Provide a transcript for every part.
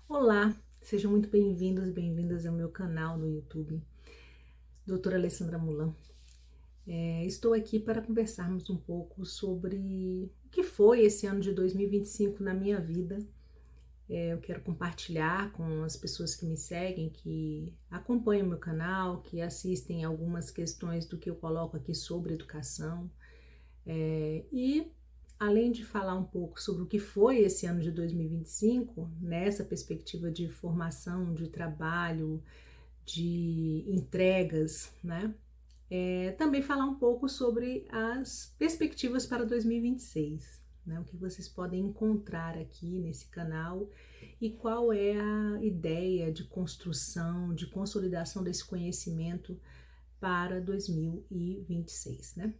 Olá, sejam muito bem-vindos e bem-vindas ao meu canal no YouTube, Doutora Alessandra Mulan. Estou aqui para conversarmos um pouco sobre o que foi esse ano de 2025 na minha vida. Eu quero compartilhar com as pessoas que me seguem, que acompanham meu canal, que assistem algumas questões do que eu coloco aqui sobre educação. E além de falar um pouco sobre o que foi esse ano de 2025, nessa perspectiva de formação, de trabalho, de entregas, né? Também falar um pouco sobre as perspectivas para 2026, né? O que vocês podem encontrar aqui nesse canal e qual é a ideia de construção, de consolidação desse conhecimento para 2026, né?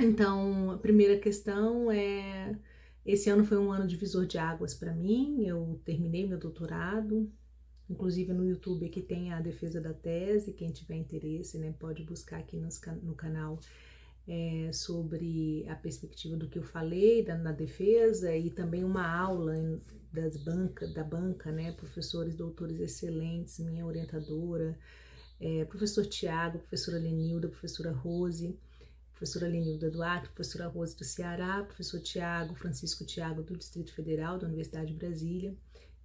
Então, a primeira questão é: esse ano foi um ano divisor de águas para mim. Eu terminei meu doutorado, inclusive no YouTube aqui tem a defesa da tese. Quem tiver interesse, né, pode buscar aqui no canal sobre a perspectiva do que eu falei na defesa, e também uma aula da banca, né, professores, doutores excelentes, minha orientadora, professor Tiago, professora Lenilda, professora Rose, professora Lenilda do Acre, professora Rose do Ceará, professor Tiago, Francisco Tiago do Distrito Federal, da Universidade de Brasília,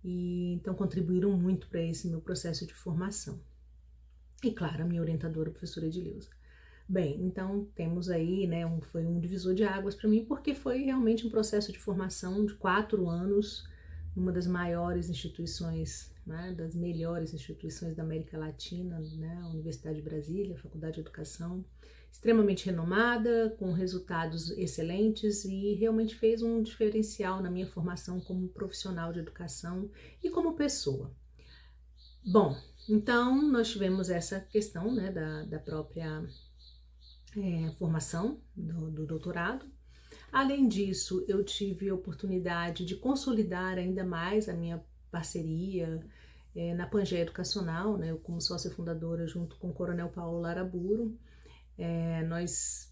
e então contribuíram muito para esse meu processo de formação. E claro, a minha orientadora, a professora Edileuza. Bem, então temos aí, né, foi um divisor de águas para mim, porque foi realmente um processo de formação de 4 anos, numa das maiores instituições, né, das melhores instituições da América Latina, né, a Universidade de Brasília, a Faculdade de Educação, extremamente renomada, com resultados excelentes, e realmente fez um diferencial na minha formação como profissional de educação e como pessoa. Bom, então nós tivemos essa questão, né, da própria formação do doutorado. Além disso, eu tive a oportunidade de consolidar ainda mais a minha parceria na Pangeia Educacional, né, eu como sócia fundadora junto com o Coronel Paulo Laraburo. Nós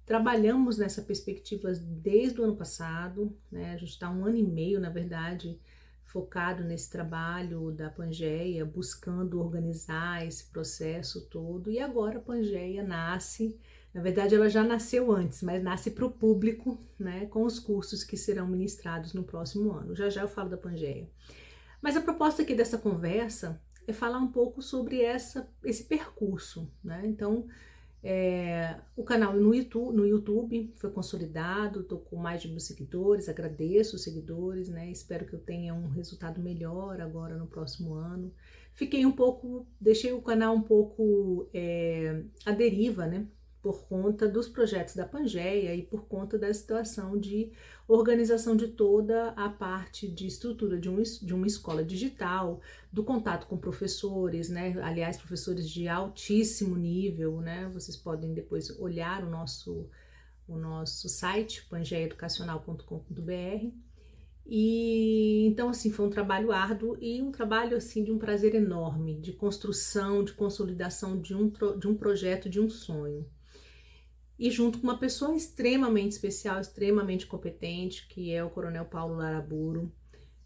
trabalhamos nessa perspectiva desde o ano passado, né, a gente está 1 ano e meio, na verdade, focado nesse trabalho da Pangeia, buscando organizar esse processo todo, e agora a Pangeia nasce. Na verdade, ela já nasceu antes, mas nasce para o público, né, com os cursos que serão ministrados no próximo ano. Já já eu falo da Pangeia. Mas a proposta aqui dessa conversa é falar um pouco sobre esse percurso, né? Então, o canal no YouTube foi consolidado, estou com mais de 1.000 seguidores, agradeço os seguidores, né? Espero que eu tenha um resultado melhor agora no próximo ano. Deixei o canal um pouco à deriva, né? Por conta dos projetos da Pangeia e por conta da situação de organização de toda a parte de estrutura de uma escola digital, do contato com professores, né? Aliás, professores de altíssimo nível, né? Vocês podem depois olhar o nosso site, pangeaeducacional.com.br. E então, assim, foi um trabalho árduo e um trabalho, assim, de um prazer enorme, de construção, de consolidação de um projeto, de um sonho. E junto com uma pessoa extremamente especial, extremamente competente, que é o Coronel Paulo Laraburo.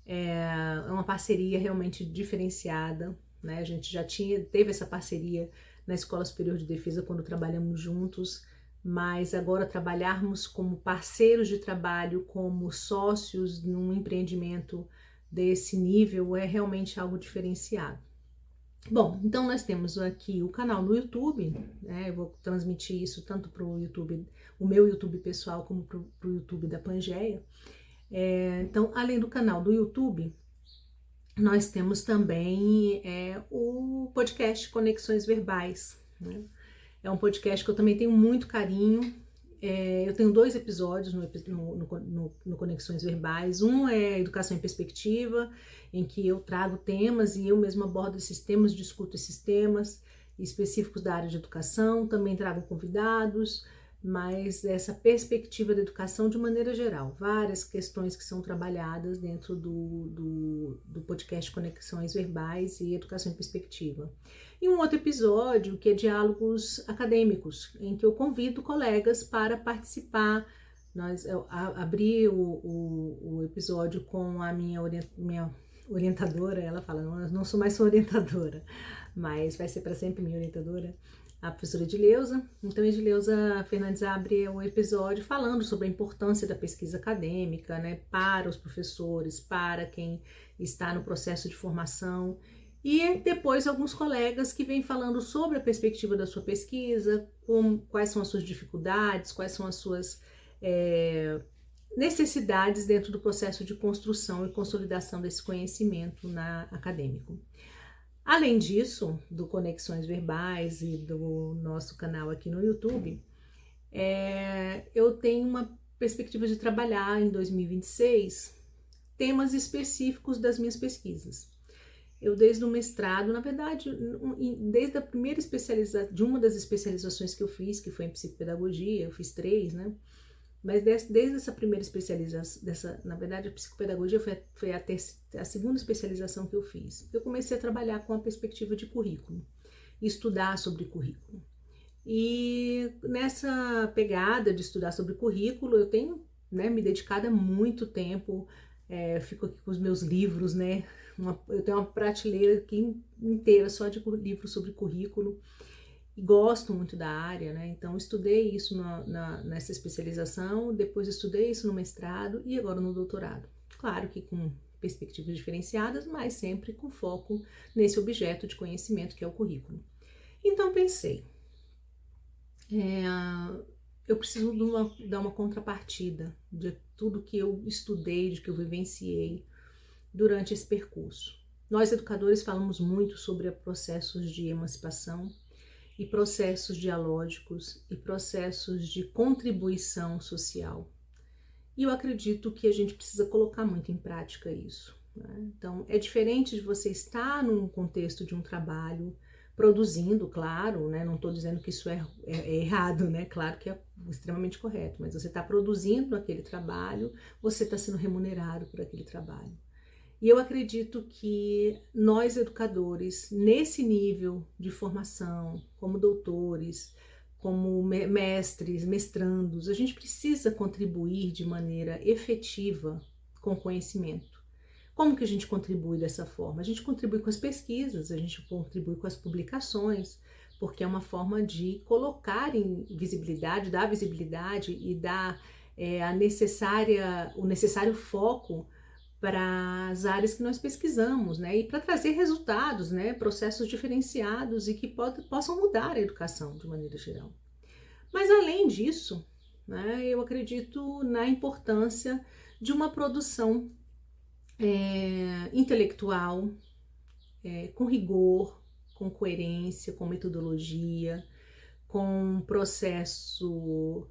É uma parceria realmente diferenciada, né? A gente já teve essa parceria na Escola Superior de Defesa quando trabalhamos juntos, mas agora trabalharmos como parceiros de trabalho, como sócios num empreendimento desse nível é realmente algo diferenciado. Bom, então nós temos aqui o canal no YouTube, né? Eu vou transmitir isso tanto para o YouTube, o meu YouTube pessoal, como para o YouTube da Pangeia. Então, além do canal do YouTube, nós temos também o podcast Conexões Verbais, né? É um podcast que eu também tenho muito carinho. Eu tenho 2 episódios no Conexões Verbais. Um é Educação em Perspectiva, em que eu trago temas e eu mesma abordo esses temas, discuto esses temas específicos da área de educação. Também trago convidados, mas essa perspectiva da educação de maneira geral. Várias questões que são trabalhadas dentro do podcast Conexões Verbais e Educação em Perspectiva. E um outro episódio que é Diálogos Acadêmicos, em que eu convido colegas para participar. Eu abri o episódio com a minha orientadora, ela fala, não, eu não sou mais sua orientadora, mas vai ser para sempre minha orientadora, a professora Edileuza. Então, Edileuza Fernandes abre o episódio falando sobre a importância da pesquisa acadêmica, né, para os professores, para quem está no processo de formação, e depois alguns colegas que vêm falando sobre a perspectiva da sua pesquisa, quais são as suas dificuldades, quais são as suas necessidades dentro do processo de construção e consolidação desse conhecimento acadêmico. Além disso, do Conexões Verbais e do nosso canal aqui no YouTube, eu tenho uma perspectiva de trabalhar em 2026 temas específicos das minhas pesquisas. Eu, desde o mestrado, na verdade, desde a primeira especialização, de uma das especializações que eu fiz, que foi em psicopedagogia, eu fiz 3, né? Mas desde essa primeira especialização, na verdade, a psicopedagogia foi a segunda especialização que eu fiz. Eu comecei a trabalhar com a perspectiva de currículo, estudar sobre currículo. E nessa pegada de estudar sobre currículo, eu tenho, né, me dedicado há muito tempo, fico aqui com os meus livros, né? Eu tenho uma prateleira aqui inteira só de livros sobre currículo. E gosto muito da área, né? Então estudei isso nessa especialização, depois estudei isso no mestrado e agora no doutorado. Claro que com perspectivas diferenciadas, mas sempre com foco nesse objeto de conhecimento que é o currículo. Então pensei, eu preciso dar uma contrapartida de tudo que eu estudei, de que eu vivenciei durante esse percurso. Nós educadores falamos muito sobre processos de emancipação, e processos dialógicos e processos de contribuição social. E eu acredito que a gente precisa colocar muito em prática isso, né? Então, é diferente de você estar num contexto de um trabalho, produzindo, claro, né? Não estou dizendo que isso é errado, né? Claro que é extremamente correto, mas você está produzindo aquele trabalho, você está sendo remunerado por aquele trabalho. E eu acredito que nós, educadores, nesse nível de formação, como doutores, como mestres, mestrandos, a gente precisa contribuir de maneira efetiva com o conhecimento. Como que a gente contribui dessa forma? A gente contribui com as pesquisas, a gente contribui com as publicações, porque é uma forma de colocar em visibilidade, dar visibilidade e dar o necessário foco para as áreas que nós pesquisamos, né, e para trazer resultados, né, processos diferenciados e que possam mudar a educação de maneira geral. Mas além disso, né, eu acredito na importância de uma produção intelectual, com rigor, com coerência, com metodologia, com processo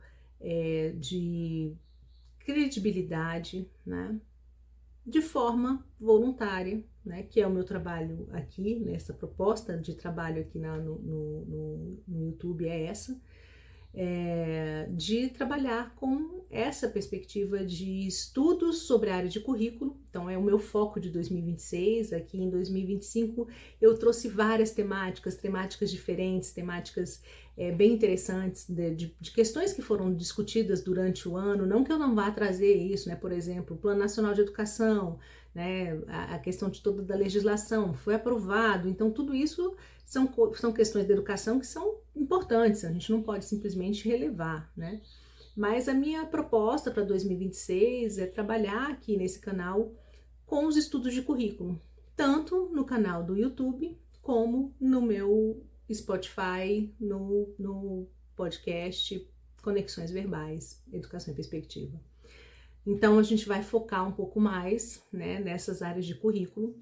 de credibilidade, né, de forma voluntária, né, que é o meu trabalho aqui, nessa proposta de trabalho aqui no YouTube é essa, de trabalhar com essa perspectiva de estudos sobre a área de currículo. Então é o meu foco de 2026, aqui em 2025 eu trouxe várias temáticas diferentes, temáticas bem interessantes, de questões que foram discutidas durante o ano, não que eu não vá trazer isso, né? Por exemplo, o Plano Nacional de Educação, né? A questão de toda da legislação foi aprovado, então tudo isso são questões de educação que são importantes, a gente não pode simplesmente relevar, né? Mas a minha proposta para 2026 é trabalhar aqui nesse canal com os estudos de currículo, tanto no canal do YouTube como no meu Spotify, no podcast Conexões Verbais, Educação em Perspectiva. Então a gente vai focar um pouco mais, né, nessas áreas de currículo,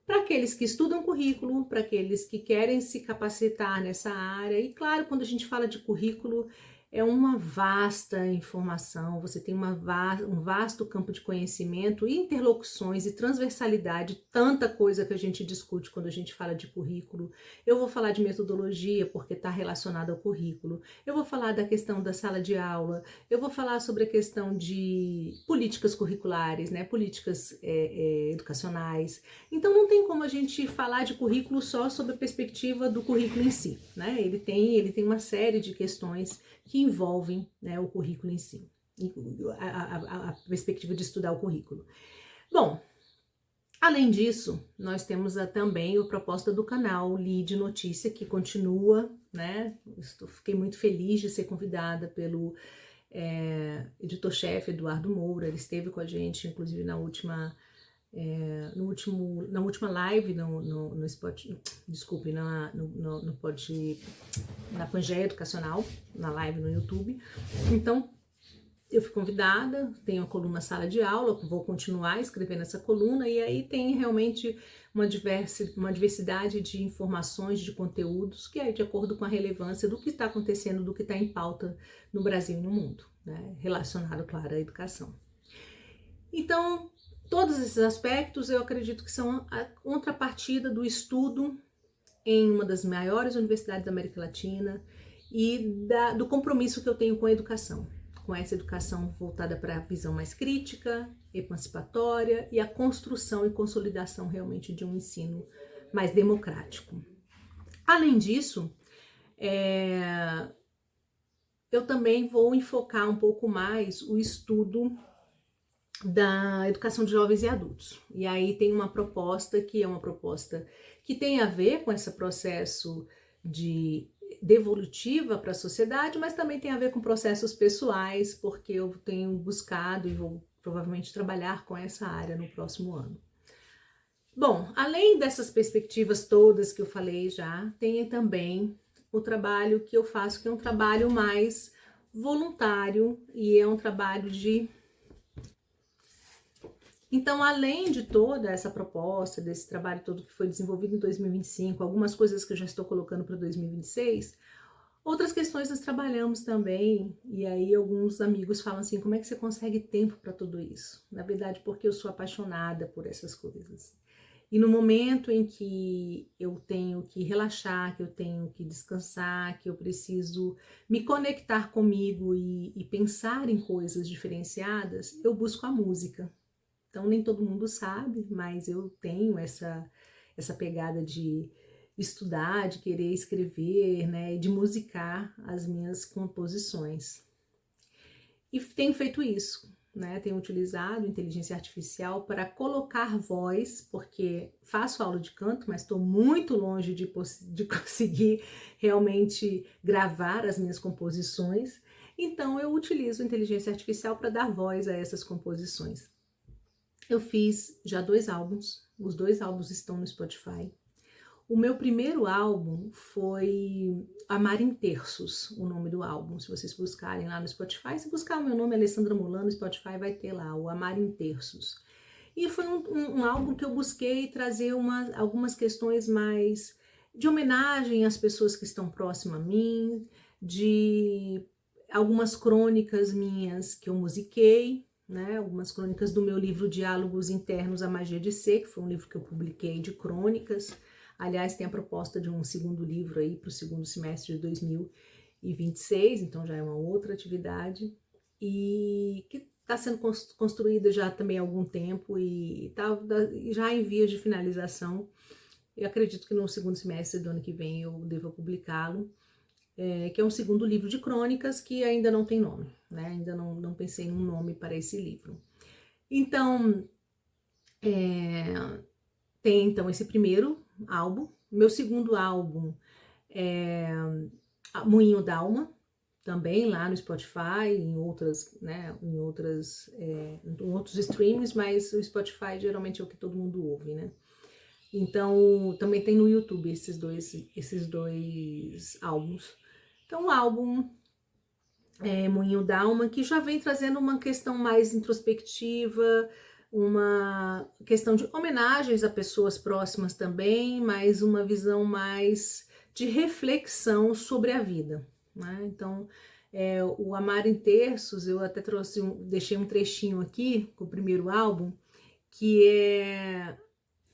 para aqueles que estudam currículo, para aqueles que querem se capacitar nessa área. E claro, quando a gente fala de currículo, é uma vasta informação, você tem um vasto campo de conhecimento, interlocuções e transversalidade, tanta coisa que a gente discute quando a gente fala de currículo. Eu vou falar de metodologia, porque está relacionado ao currículo. Eu vou falar da questão da sala de aula, eu vou falar sobre a questão de políticas curriculares, né, políticas educacionais. Então não tem como a gente falar de currículo só sob a perspectiva do currículo em si, né? Ele tem uma série de questões que envolvem, né, o currículo em si, a perspectiva de estudar o currículo. Bom, Além disso, nós temos também a proposta do canal Lead Notícia, que continua, né? Fiquei muito feliz de ser convidada pelo editor-chefe Eduardo Moura. Ele esteve com a gente, inclusive, na última live no Spotify, desculpe, na Pangeia Educacional, na live no YouTube. Então, eu fui convidada, tenho a coluna Sala de Aula, vou continuar escrevendo essa coluna, e aí tem realmente uma diversidade de informações, de conteúdos, que é de acordo com a relevância do que está acontecendo, do que está em pauta no Brasil e no mundo, né? Relacionado, claro, à educação. Então, todos esses aspectos eu acredito que são a contrapartida do estudo em uma das maiores universidades da América Latina e do compromisso que eu tenho com a educação. Com essa educação voltada para a visão mais crítica, emancipatória e a construção e consolidação realmente de um ensino mais democrático. Além disso, eu também vou enfocar um pouco mais o estudo da educação de jovens e adultos. E aí tem uma proposta que é uma proposta que tem a ver com esse processo devolutiva para a sociedade, mas também tem a ver com processos pessoais, porque eu tenho buscado e vou provavelmente trabalhar com essa área no próximo ano. Bom, além dessas perspectivas todas que eu falei já, tem também o trabalho que eu faço, que é um trabalho mais voluntário e é um trabalho de... Então, além de toda essa proposta, desse trabalho todo que foi desenvolvido em 2025, algumas coisas que eu já estou colocando para 2026, outras questões nós trabalhamos também, e aí alguns amigos falam assim, como é que você consegue tempo para tudo isso? Na verdade, porque eu sou apaixonada por essas coisas. E no momento em que eu tenho que relaxar, que eu tenho que descansar, que eu preciso me conectar comigo e pensar em coisas diferenciadas, eu busco a música. Então, nem todo mundo sabe, mas eu tenho essa pegada de estudar, de querer escrever, né, de musicar as minhas composições. E tenho feito isso, né, tenho utilizado inteligência artificial para colocar voz, porque faço aula de canto, mas estou muito longe de conseguir realmente gravar as minhas composições. Então, eu utilizo inteligência artificial para dar voz a essas composições. Eu fiz já 2 álbuns, os 2 álbuns estão no Spotify. O meu primeiro álbum foi Amar em Terços, o nome do álbum. Se vocês buscarem lá no Spotify, se buscar o meu nome, Alessandra Mulan, no Spotify vai ter lá, o Amar em Terços. E foi um álbum que eu busquei trazer algumas questões mais de homenagem às pessoas que estão próximas a mim, de algumas crônicas minhas que eu musiquei, né, algumas crônicas do meu livro Diálogos Internos, A Magia de Ser, que foi um livro que eu publiquei de crônicas. Aliás, tem a proposta de um segundo livro aí para o segundo semestre de 2026, então já é uma outra atividade, e que está sendo construída já também há algum tempo e tá já em vias de finalização. Eu acredito que no segundo semestre do ano que vem eu devo publicá-lo. Que é um segundo livro de crônicas que ainda não tem nome, né? Ainda não pensei em um nome para esse livro. Então, tem então esse primeiro álbum. Meu segundo álbum é Moinho d'Alma, também lá no Spotify, em outros streams, mas o Spotify geralmente é o que todo mundo ouve, né? Então, também tem no YouTube esses dois álbuns. Então, o álbum Moinho d'Alma, que já vem trazendo uma questão mais introspectiva, uma questão de homenagens a pessoas próximas também, mas uma visão mais de reflexão sobre a vida, né? Então, o Amar em Terços, eu até deixei um trechinho aqui com o primeiro álbum, que é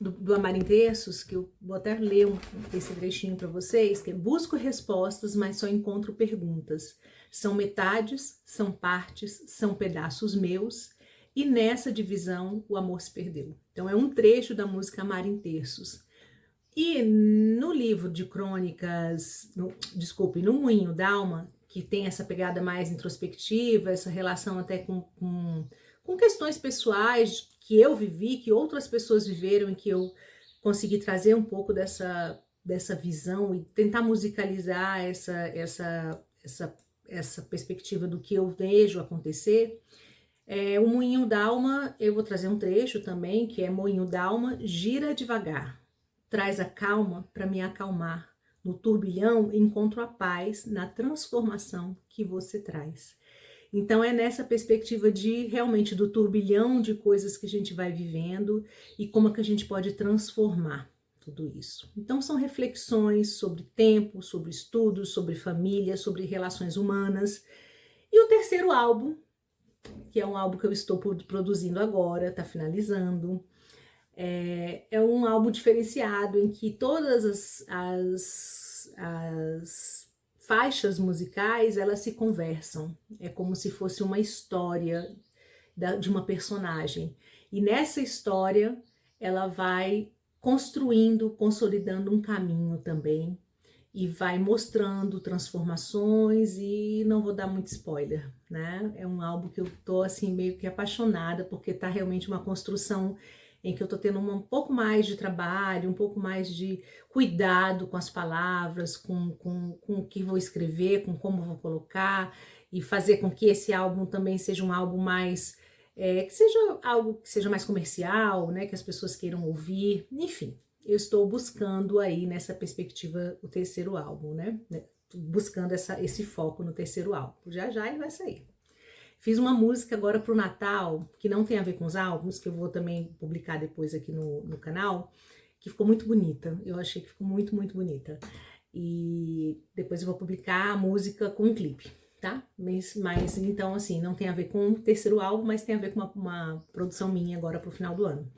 do Amar em Terços, que eu vou até ler esse trechinho para vocês, que é: busco respostas, mas só encontro perguntas. São metades, são partes, são pedaços meus, e nessa divisão o amor se perdeu. Então é um trecho da música Amar em Terços. E no livro de crônicas, no Moinho d'Alma, que tem essa pegada mais introspectiva, essa relação até com questões pessoais que eu vivi, que outras pessoas viveram e que eu consegui trazer um pouco dessa visão e tentar musicalizar essa perspectiva do que eu vejo acontecer. O Moinho d'Alma, eu vou trazer um trecho também, que é: Moinho d'Alma, gira devagar, traz a calma para me acalmar. No turbilhão encontro a paz na transformação que você traz. Então é nessa perspectiva de realmente do turbilhão de coisas que a gente vai vivendo e como é que a gente pode transformar tudo isso. Então são reflexões sobre tempo, sobre estudos, sobre família, sobre relações humanas. E o terceiro álbum, que é um álbum que eu estou produzindo agora, está finalizando, é um álbum diferenciado em que todas as faixas musicais, elas se conversam. É como se fosse uma história de uma personagem. E nessa história, ela vai construindo, consolidando um caminho também. E vai mostrando transformações e não vou dar muito spoiler, né? É um álbum que eu tô assim meio que apaixonada, porque tá realmente uma construção em que eu tô tendo um pouco mais de trabalho, um pouco mais de cuidado com as palavras, com o que vou escrever, com como vou colocar, e fazer com que esse álbum também seja um álbum mais, que seja algo que seja mais comercial, né? Que as pessoas queiram ouvir, enfim. Eu estou buscando aí nessa perspectiva o terceiro álbum, né? Buscando esse foco no terceiro álbum. Já já ele vai sair. Fiz uma música agora para o Natal, que não tem a ver com os álbuns, que eu vou também publicar depois aqui no canal, que ficou muito bonita. Eu achei que ficou muito, muito bonita. E depois eu vou publicar a música com um clipe, tá? Mas então, assim, não tem a ver com o terceiro álbum, mas tem a ver com uma produção minha agora para o final do ano.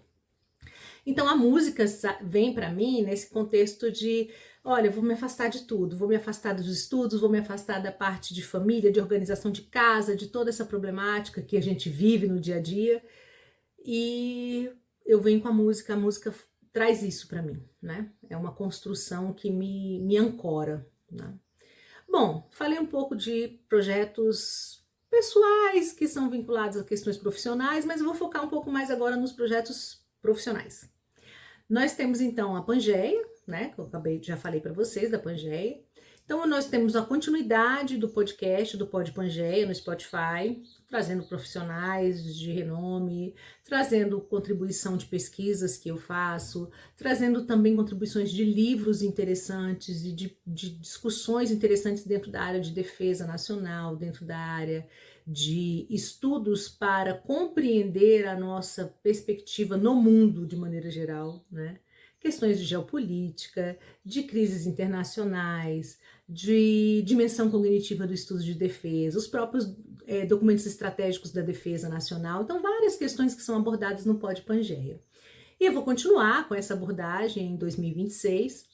Então a música vem para mim nesse contexto de, olha, eu vou me afastar de tudo, vou me afastar dos estudos, vou me afastar da parte de família, de organização de casa, de toda essa problemática que a gente vive no dia a dia, e eu venho com a música traz isso para mim, né? É uma construção que me ancora, né? Bom, falei um pouco de projetos pessoais que são vinculados a questões profissionais, mas eu vou focar um pouco mais agora nos projetos profissionais. Nós temos então a Pangeia, né? Que eu já falei para vocês da Pangeia. Então nós temos a continuidade do podcast do Pod Pangeia no Spotify, trazendo profissionais de renome, trazendo contribuição de pesquisas que eu faço, trazendo também contribuições de livros interessantes e de discussões interessantes dentro da área de defesa nacional, dentro da área de estudos para compreender a nossa perspectiva no mundo de maneira geral, né? Questões de geopolítica, de crises internacionais, de dimensão cognitiva do estudo de defesa, os próprios documentos estratégicos da defesa nacional. Então, várias questões que são abordadas no Pod Pangeia. E eu vou continuar com essa abordagem em 2026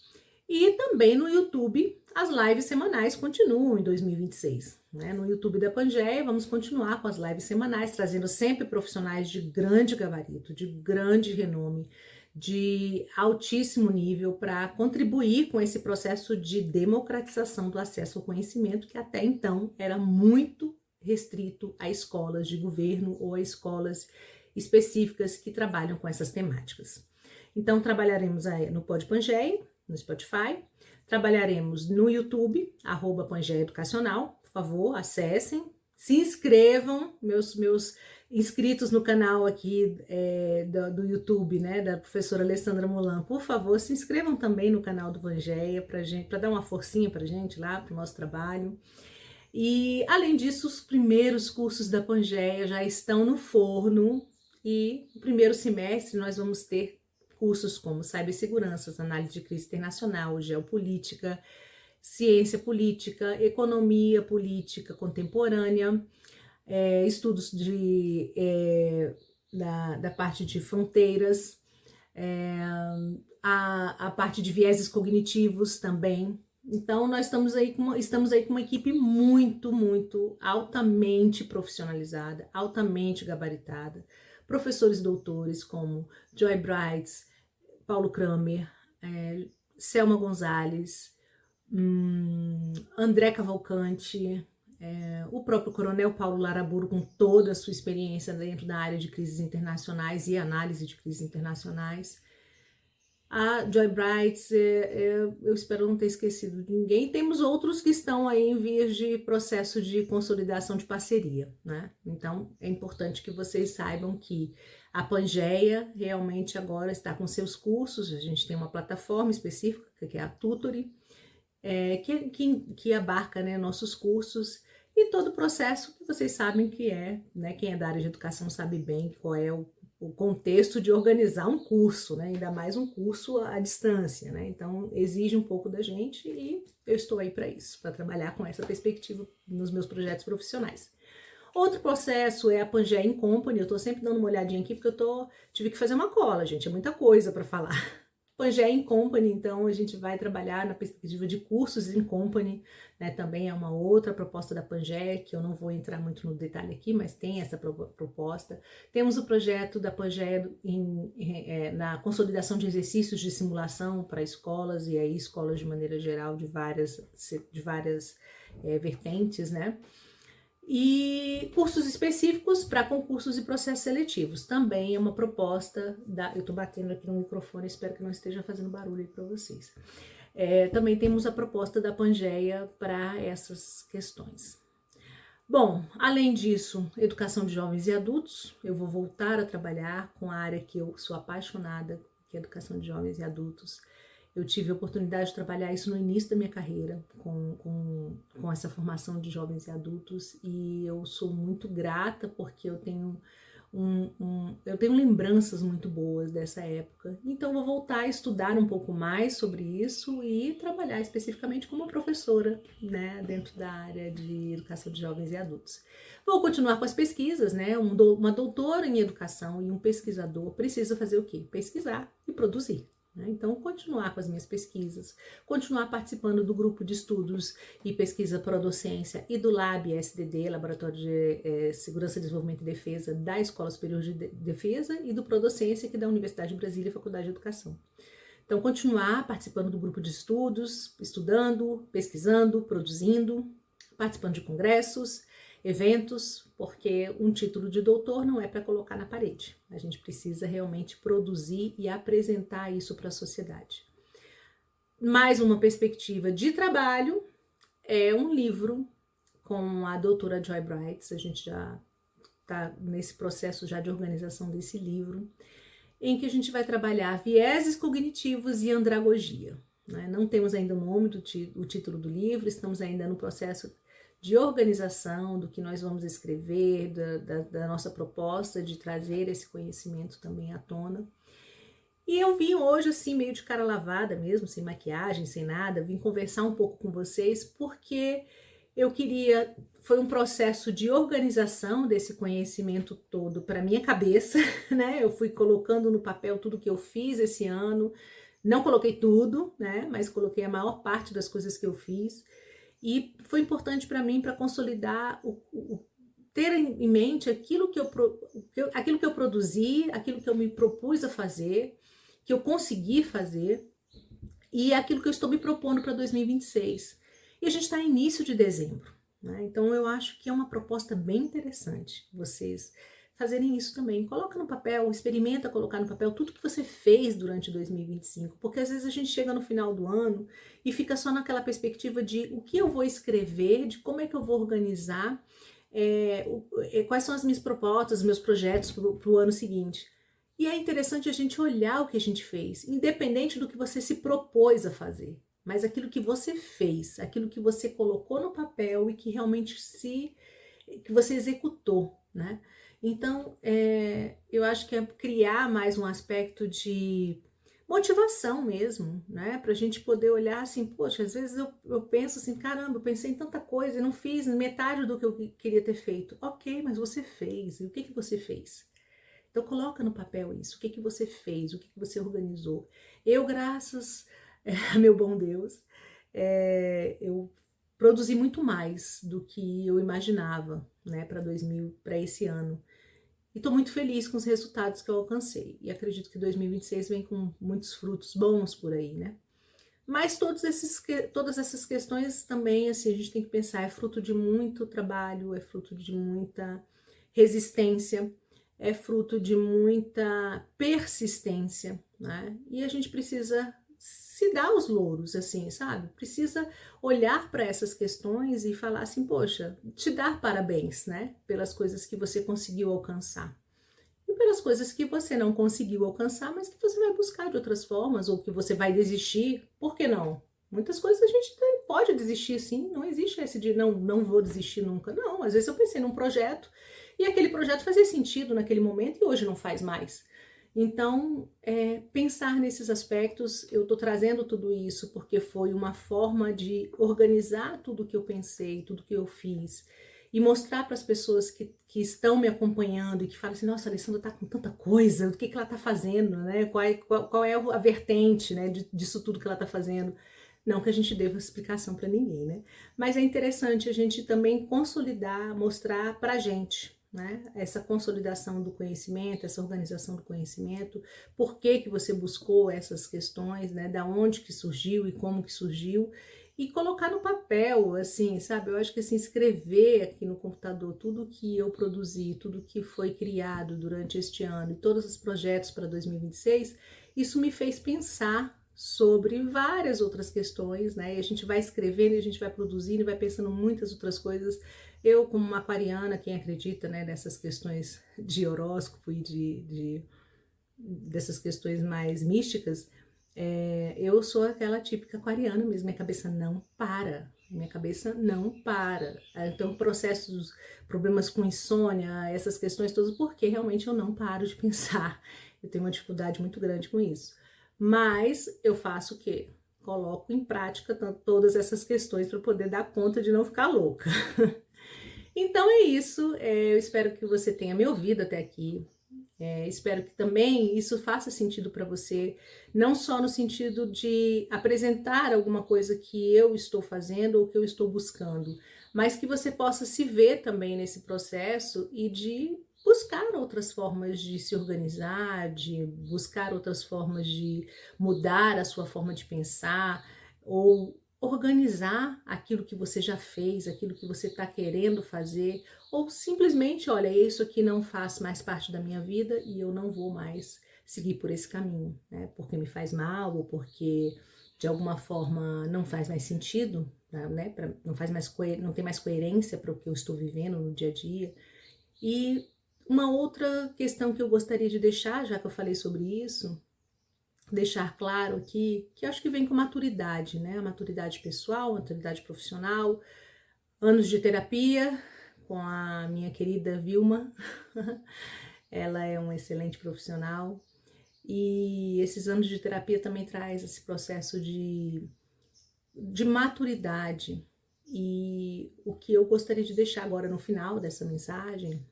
e também no YouTube. As lives semanais continuam em 2026, né? No YouTube da Pangeia, vamos continuar com as lives semanais, trazendo sempre profissionais de grande gabarito, de grande renome, de altíssimo nível, para contribuir com esse processo de democratização do acesso ao conhecimento, que até então era muito restrito a escolas de governo ou a escolas específicas que trabalham com essas temáticas. Então, trabalharemos no Pod Pangeia, no Spotify, trabalharemos no YouTube, @Pangeia Educacional, por favor, acessem, se inscrevam, meus inscritos no canal aqui do YouTube, né, da professora Alessandra Molan, por favor, se inscrevam também no canal do Pangeia, para dar uma forcinha pra gente lá, pro nosso trabalho. E, além disso, os primeiros cursos da Pangeia já estão no forno, e no primeiro semestre nós vamos ter cursos como cibersegurança, análise de crise internacional, geopolítica, ciência política, economia política contemporânea, estudos da parte de fronteiras, a parte de vieses cognitivos também. Então, nós estamos aí com uma equipe muito, muito altamente profissionalizada, altamente gabaritada. Professores doutores como Joy Brights, Paulo Kramer, Selma Gonzalez, André Cavalcante, O próprio Coronel Paulo Laraburu, com toda a sua experiência dentro da área de crises internacionais e análise de crises internacionais. A Joy Brights, eu espero não ter esquecido de ninguém. Temos outros que estão aí em vias de processo de consolidação de parceria, né? Então, é importante que vocês saibam que a Pangeia realmente agora está com seus cursos. A gente tem uma plataforma específica, que é a Tutory, que abarca, né, nossos cursos e todo o processo que vocês sabem que né? Quem é da área de educação sabe bem qual é o contexto de organizar um curso, né? Ainda mais um curso à distância, né? Então, exige um pouco da gente e eu estou aí para isso, para trabalhar com essa perspectiva nos meus projetos profissionais. Outro processo é a Pangeia Company. Eu estou sempre dando uma olhadinha aqui porque tive que fazer uma cola, gente, é muita coisa para falar. Pangeia Company, então a gente vai trabalhar na perspectiva de cursos em company, né? Também é uma outra proposta da Pangeia, que eu não vou entrar muito no detalhe aqui, mas tem essa proposta. Temos o projeto da Pangeia na consolidação de exercícios de simulação para escolas, e aí escolas de maneira geral de várias vertentes, né? E cursos específicos para concursos e processos seletivos. Também é uma proposta eu tô batendo aqui no microfone, espero que não esteja fazendo barulho aí para vocês. Também temos a proposta da Pangeia para essas questões. Bom, além disso, educação de jovens e adultos, eu vou voltar a trabalhar com a área que eu sou apaixonada, que é educação de jovens e adultos. Eu tive a oportunidade de trabalhar isso no início da minha carreira, com essa formação de jovens e adultos, e eu sou muito grata porque eu tenho lembranças muito boas dessa época. Então, vou voltar a estudar um pouco mais sobre isso e trabalhar especificamente como professora, né, dentro da área de educação de jovens e adultos. Vou continuar com as pesquisas, né? Uma doutora em educação e um pesquisador precisa fazer o quê? Pesquisar e produzir. Então, continuar com as minhas pesquisas, continuar participando do grupo de estudos e pesquisa Prodocência e do LAB SDD, Laboratório de Segurança, Desenvolvimento e Defesa da Escola Superior de Defesa, e do Prodocência, que é da Universidade de Brasília, Faculdade de Educação. Então, continuar participando do grupo de estudos, estudando, pesquisando, produzindo, participando de congressos, eventos, porque um título de doutor não é para colocar na parede. A gente precisa realmente produzir e apresentar isso para a sociedade. Mais uma perspectiva de trabalho é um livro com a doutora Joy Brights. A gente já está nesse processo já de organização desse livro, em que a gente vai trabalhar vieses cognitivos e andragogia. Né? Não temos ainda o nome o título do livro, estamos ainda no processo de organização do que nós vamos escrever, da nossa proposta de trazer esse conhecimento também à tona. E eu vim hoje assim, meio de cara lavada mesmo, sem maquiagem, sem nada, vim conversar um pouco com vocês, porque foi um processo de organização desse conhecimento todo para minha cabeça, né? Eu fui colocando no papel tudo que eu fiz esse ano, não coloquei tudo, né? Mas coloquei a maior parte das coisas que eu fiz. E foi importante para mim para consolidar, ter em mente aquilo que eu produzi, aquilo que eu me propus a fazer, que eu consegui fazer, e aquilo que eu estou me propondo para 2026. E a gente está em início de dezembro, né? Então eu acho que é uma proposta bem interessante vocês fazerem isso também. Coloca no papel, experimenta colocar no papel tudo que você fez durante 2025, porque às vezes a gente chega no final do ano e fica só naquela perspectiva de o que eu vou escrever, de como é que eu vou organizar, quais são as minhas propostas, meus projetos para o ano seguinte. E é interessante a gente olhar o que a gente fez, independente do que você se propôs a fazer, mas aquilo que você fez, aquilo que você colocou no papel e que realmente que você executou, né? Então, eu acho que é criar mais um aspecto de motivação mesmo, né? Pra gente poder olhar assim, poxa, às vezes eu penso assim, caramba, eu pensei em tanta coisa e não fiz metade do que eu queria ter feito. Ok, mas você fez. E o que você fez? Então, coloca no papel isso. O que você fez? O que você organizou? Eu, graças a meu bom Deus, eu produzi muito mais do que eu imaginava, né, para esse ano. E estou muito feliz com os resultados que eu alcancei. E acredito que 2026 vem com muitos frutos bons por aí, né? Mas todas essas questões também, assim, a gente tem que pensar, é fruto de muito trabalho, é fruto de muita resistência, é fruto de muita persistência, né? E a gente precisa se dar os louros, assim, sabe? Precisa olhar para essas questões e falar assim, poxa, te dar parabéns, né? Pelas coisas que você conseguiu alcançar. E pelas coisas que você não conseguiu alcançar, mas que você vai buscar de outras formas, ou que você vai desistir, por que não? Muitas coisas a gente pode desistir sim, não existe esse de não vou desistir nunca. Não, às vezes eu pensei num projeto e aquele projeto fazia sentido naquele momento e hoje não faz mais. Então, pensar nesses aspectos, eu estou trazendo tudo isso porque foi uma forma de organizar tudo que eu pensei, tudo que eu fiz, e mostrar para as pessoas que estão me acompanhando e que falam assim, nossa, a Alessandra está com tanta coisa, o que ela está fazendo, né? Qual é a vertente, né, disso tudo que ela está fazendo? Não que a gente deva explicação para ninguém, né? Mas é interessante a gente também consolidar, mostrar para a gente, né? Essa consolidação do conhecimento, essa organização do conhecimento, por que você buscou essas questões, né? Da onde que surgiu e como que surgiu, e colocar no papel, assim, sabe? Eu acho que assim, escrever aqui no computador tudo que eu produzi, tudo que foi criado durante este ano e todos os projetos para 2026, isso me fez pensar sobre várias outras questões, né? E a gente vai escrevendo, e a gente vai produzindo, e vai pensando muitas outras coisas. Eu, como uma aquariana, quem acredita, né, nessas questões de horóscopo e dessas questões mais místicas, eu sou aquela típica aquariana mesmo, minha cabeça não para, minha cabeça não para. Então, processos, problemas com insônia, essas questões todas, porque realmente eu não paro de pensar. Eu tenho uma dificuldade muito grande com isso. Mas eu faço o quê? Coloco em prática todas essas questões para poder dar conta de não ficar louca. Então é isso, eu espero que você tenha me ouvido até aqui. Espero que também isso faça sentido para você, não só no sentido de apresentar alguma coisa que eu estou fazendo ou que eu estou buscando, mas que você possa se ver também nesse processo e de buscar outras formas de se organizar, de buscar outras formas de mudar a sua forma de pensar ou organizar aquilo que você já fez, aquilo que você está querendo fazer, ou simplesmente, olha, isso aqui não faz mais parte da minha vida e eu não vou mais seguir por esse caminho, né? Porque me faz mal ou porque de alguma forma não faz mais sentido, né? Não tem mais coerência para o que eu estou vivendo no dia a dia. E uma outra questão que eu gostaria de deixar, já que eu falei sobre isso, deixar claro aqui, que eu acho que vem com maturidade, né? A maturidade pessoal, maturidade profissional, anos de terapia com a minha querida Vilma. Ela é uma excelente profissional. E esses anos de terapia também traz esse processo de maturidade. E o que eu gostaria de deixar agora no final dessa mensagem,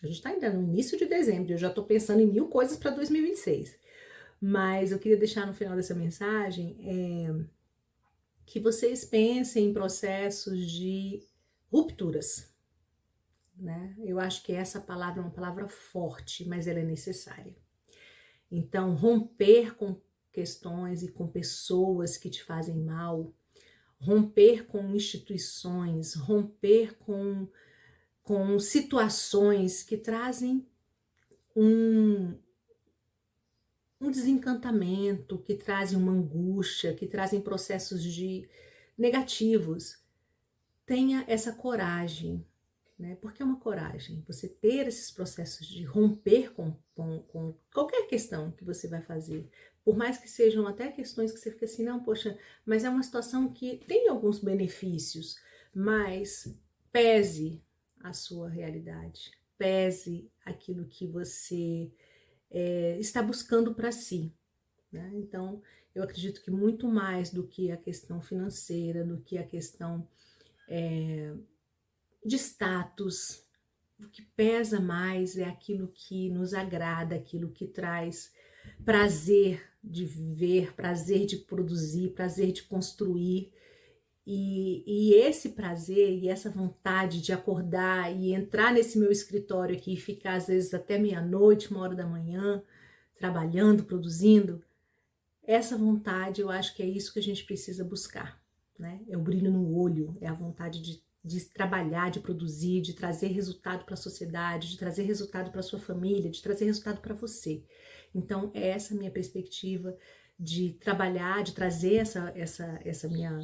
a gente está ainda no início de dezembro, eu já estou pensando em 1000 coisas para 2026. Mas eu queria deixar no final dessa mensagem que vocês pensem em processos de rupturas, né? Eu acho que essa palavra é uma palavra forte, mas ela é necessária. Então, romper com questões e com pessoas que te fazem mal, romper com instituições, romper com situações que trazem um desencantamento, que trazem uma angústia, que trazem processos negativos. Tenha essa coragem, né? Porque é uma coragem você ter esses processos de romper com qualquer questão que você vai fazer. Por mais que sejam até questões que você fica assim, não, poxa, mas é uma situação que tem alguns benefícios, mas pese a sua realidade, pese aquilo que você está buscando para si, né? Então, eu acredito que muito mais do que a questão financeira, do que a questão de status, o que pesa mais é aquilo que nos agrada, aquilo que traz prazer de viver, prazer de produzir, prazer de construir. E esse prazer e essa vontade de acordar e entrar nesse meu escritório aqui e ficar às vezes até meia-noite, 1h da manhã, trabalhando, produzindo, essa vontade, eu acho que é isso que a gente precisa buscar, né? É o brilho no olho, é a vontade de trabalhar, de produzir, de trazer resultado para a sociedade, de trazer resultado para sua família, de trazer resultado para você. Então, é essa minha perspectiva de trabalhar, de trazer essa minha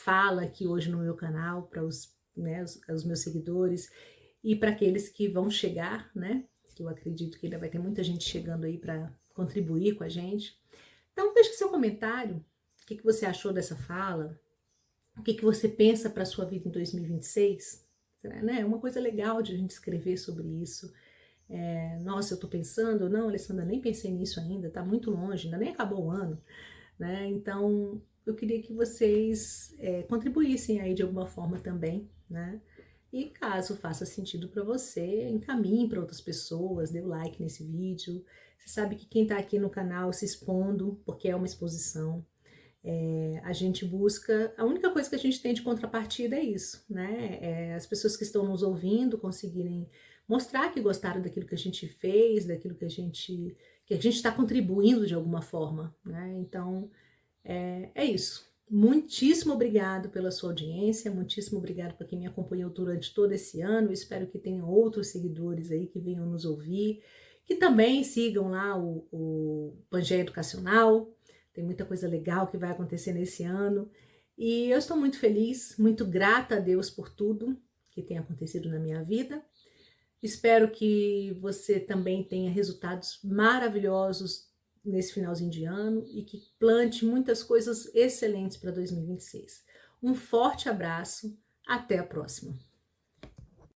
fala aqui hoje no meu canal para os meus seguidores e para aqueles que vão chegar, né? Que eu acredito que ainda vai ter muita gente chegando aí para contribuir com a gente. Então, deixa seu comentário. O que você achou dessa fala? O que você pensa para a sua vida em 2026? Né? É uma coisa legal de a gente escrever sobre isso. Nossa, eu tô pensando, não, Alessandra, nem pensei nisso ainda, tá muito longe, ainda nem acabou o ano, né? Então, eu queria que vocês contribuíssem aí de alguma forma também, né? E caso faça sentido para você, encaminhe para outras pessoas, dê o like nesse vídeo. Você sabe que quem tá aqui no canal se expondo, porque é uma exposição, a gente busca, a única coisa que a gente tem de contrapartida é isso, né? As pessoas que estão nos ouvindo conseguirem mostrar que gostaram daquilo que a gente fez, daquilo que a gente está contribuindo de alguma forma, né? Então, é isso. Muitíssimo obrigado pela sua audiência, muitíssimo obrigado por quem me acompanhou durante todo esse ano. Eu espero que tenham outros seguidores aí que venham nos ouvir, que também sigam lá o Pangeia Educacional. Tem muita coisa legal que vai acontecer nesse ano. E eu estou muito feliz, muito grata a Deus por tudo que tem acontecido na minha vida. Espero que você também tenha resultados maravilhosos nesse finalzinho de ano e que plante muitas coisas excelentes para 2026. Um forte abraço, até a próxima!